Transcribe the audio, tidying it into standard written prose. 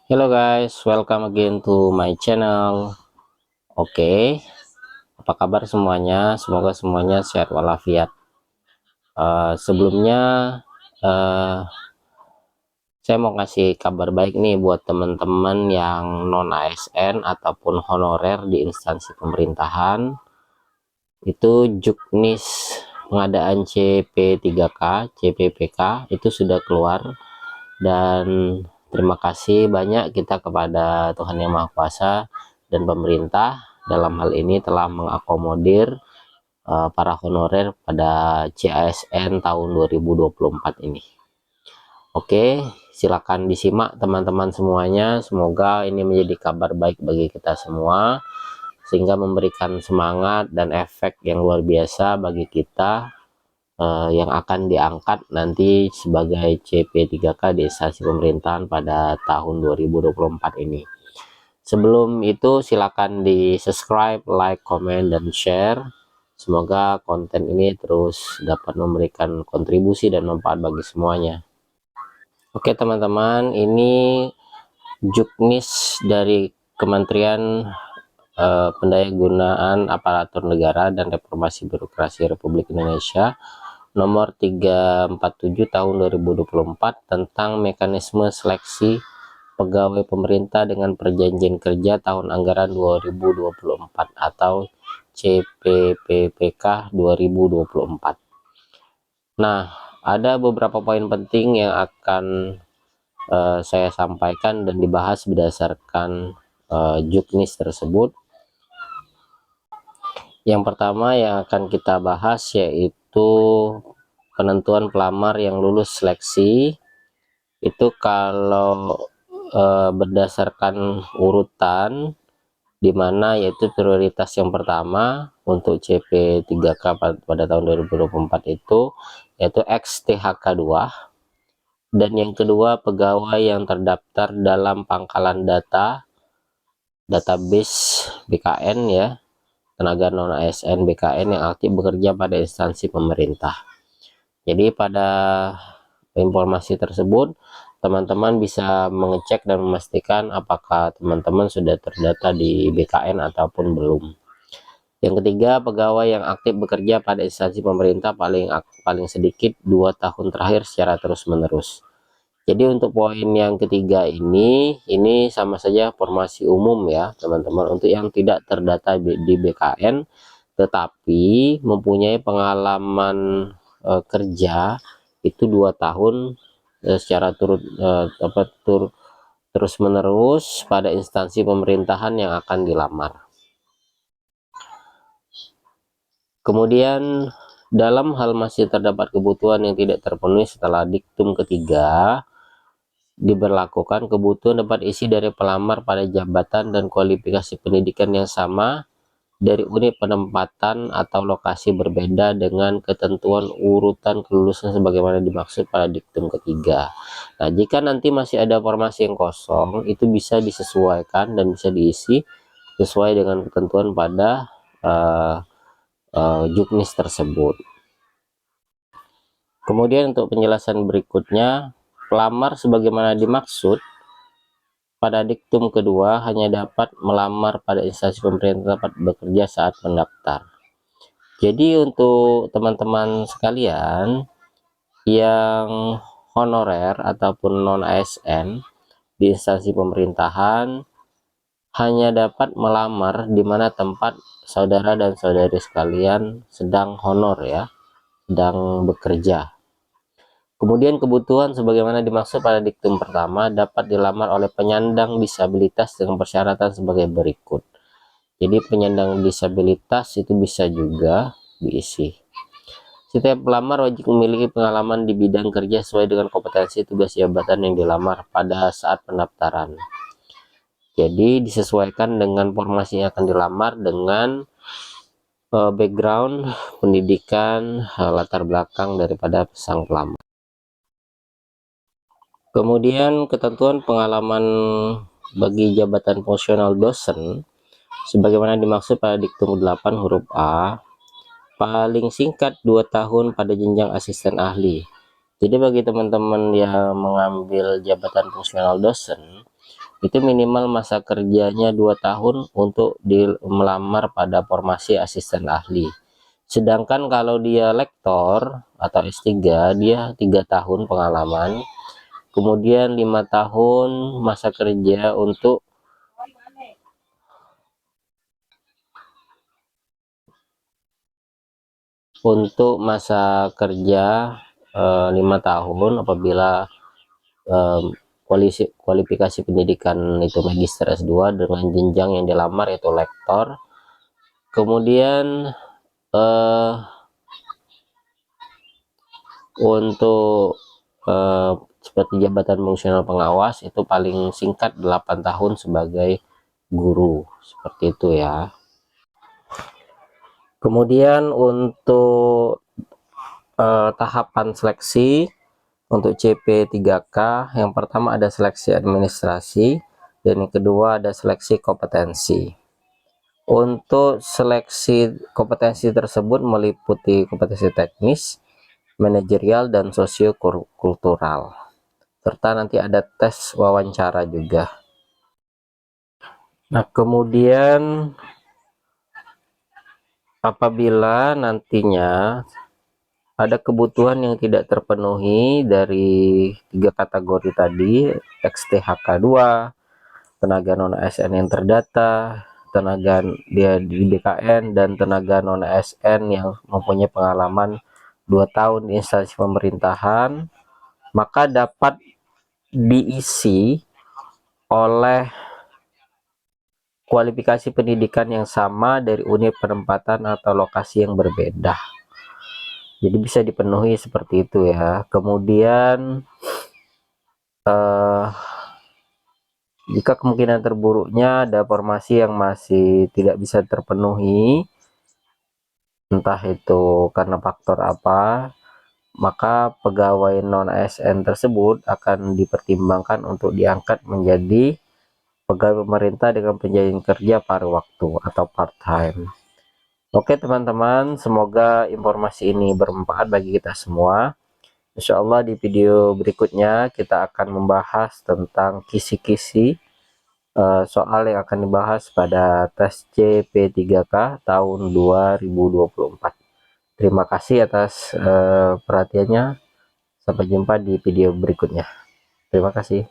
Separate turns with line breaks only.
Hello guys, welcome again to my channel. Oke, apa kabar semuanya? Semoga semuanya sehat walafiat. Sebelumnya eh, saya mau kasih kabar baik nih buat teman-teman yang non ASN ataupun honorer di instansi pemerintahan. Itu juknis pengadaan CP3K, CPPK itu sudah keluar, dan terima kasih banyak kita kepada Tuhan Yang Maha Kuasa dan pemerintah dalam hal ini telah mengakomodir para honorer pada CASN tahun 2024 ini. Oke, silakan disimak teman-teman semuanya. Semoga ini menjadi kabar baik bagi kita semua, sehingga memberikan semangat dan efek yang luar biasa bagi kita yang akan diangkat nanti sebagai CP3K di instansi pemerintahan pada tahun 2024 ini. Sebelum itu silakan di subscribe, like, comment, dan share. Semoga konten ini terus dapat memberikan kontribusi dan manfaat bagi semuanya. Oke teman-teman, ini juknis dari Kementerian Pendayagunaan Aparatur Negara dan Reformasi Birokrasi Republik Indonesia nomor 347 tahun 2024 tentang mekanisme seleksi pegawai pemerintah dengan perjanjian kerja tahun anggaran 2024 atau CPPPK 2024. Nah, ada beberapa poin penting yang akan saya sampaikan dan dibahas berdasarkan juknis tersebut. Yang pertama yang akan kita bahas yaitu penentuan pelamar yang lulus seleksi. Itu kalau berdasarkan urutan, dimana yaitu prioritas yang pertama untuk CP3K pada tahun 2024 itu yaitu XTHK 2, dan yang kedua pegawai yang terdaftar dalam pangkalan database BKN ya, tenaga non ASN BKN yang aktif bekerja pada instansi pemerintah. Jadi pada informasi tersebut teman-teman bisa mengecek dan memastikan apakah teman-teman sudah terdata di BKN ataupun belum. Yang ketiga, pegawai yang aktif bekerja pada instansi pemerintah paling sedikit 2 tahun terakhir secara terus-menerus. Jadi untuk poin yang ketiga ini sama saja formasi umum ya teman-teman, untuk yang tidak terdata di BKN tetapi mempunyai pengalaman kerja itu 2 tahun secara terus menerus pada instansi pemerintahan yang akan dilamar. Kemudian dalam hal masih terdapat kebutuhan yang tidak terpenuhi setelah diktum ketiga, diberlakukan kebutuhan dapat isi dari pelamar pada jabatan dan kualifikasi pendidikan yang sama dari unit penempatan atau lokasi berbeda dengan ketentuan urutan kelulusan sebagaimana dimaksud pada diktum ketiga. Nah, jika nanti masih ada formasi yang kosong, itu bisa disesuaikan dan bisa diisi sesuai dengan ketentuan pada juknis tersebut. Kemudian untuk penjelasan berikutnya, pelamar sebagaimana dimaksud pada diktum kedua hanya dapat melamar pada instansi pemerintah tempat bekerja saat mendaftar. Jadi untuk teman-teman sekalian yang honorer ataupun non ASN di instansi pemerintahan hanya dapat melamar di mana tempat saudara dan saudari sekalian sedang honor ya, sedang bekerja. Kemudian kebutuhan sebagaimana dimaksud pada diktum pertama dapat dilamar oleh penyandang disabilitas dengan persyaratan sebagai berikut. Jadi penyandang disabilitas itu bisa juga diisi. Setiap pelamar wajib memiliki pengalaman di bidang kerja sesuai dengan kompetensi tugas jabatan yang dilamar pada saat pendaftaran. Jadi disesuaikan dengan formasi yang akan dilamar dengan background pendidikan, latar belakang daripada sang pelamar. Kemudian ketentuan pengalaman bagi jabatan fungsional dosen sebagaimana dimaksud pada diktum 8 huruf A, paling singkat 2 tahun pada jenjang asisten ahli. Jadi bagi teman-teman yang mengambil jabatan fungsional dosen itu minimal masa kerjanya 2 tahun untuk melamar pada formasi asisten ahli. Sedangkan kalau dia lektor atau S3 dia 3 tahun pengalaman, kemudian 5 tahun masa kerja untuk masa kerja 5 tahun apabila kualifikasi pendidikan itu magister S2 dengan jenjang yang dilamar yaitu lektor. Kemudian untuk seperti jabatan fungsional pengawas itu paling singkat 8 tahun sebagai guru, seperti itu ya. Kemudian untuk tahapan seleksi untuk CP3K, yang pertama ada seleksi administrasi dan yang kedua ada seleksi kompetensi. Untuk seleksi kompetensi tersebut meliputi kompetensi teknis, manajerial, dan sosiokultural, serta nanti ada tes wawancara juga. Nah, kemudian apabila nantinya ada kebutuhan yang tidak terpenuhi dari 3 kategori tadi, XTHK2, tenaga non ASN yang terdata, tenaga dia di BKN, dan tenaga non ASN yang mempunyai pengalaman 2 tahun di instansi pemerintahan, maka dapat diisi oleh kualifikasi pendidikan yang sama dari unit penempatan atau lokasi yang berbeda. Jadi bisa dipenuhi seperti itu ya. Kemudian jika kemungkinan terburuknya ada formasi yang masih tidak bisa terpenuhi, entah itu karena faktor apa, maka pegawai non ASN tersebut akan dipertimbangkan untuk diangkat menjadi pegawai pemerintah dengan penjamin kerja paruh waktu atau part time. Oke teman-teman, semoga informasi ini bermanfaat bagi kita semua. Insya Allah di video berikutnya kita akan membahas tentang kisi-kisi soal yang akan dibahas pada tes CP3K tahun 2024. Terima kasih atas perhatiannya. Sampai jumpa di video berikutnya. Terima kasih.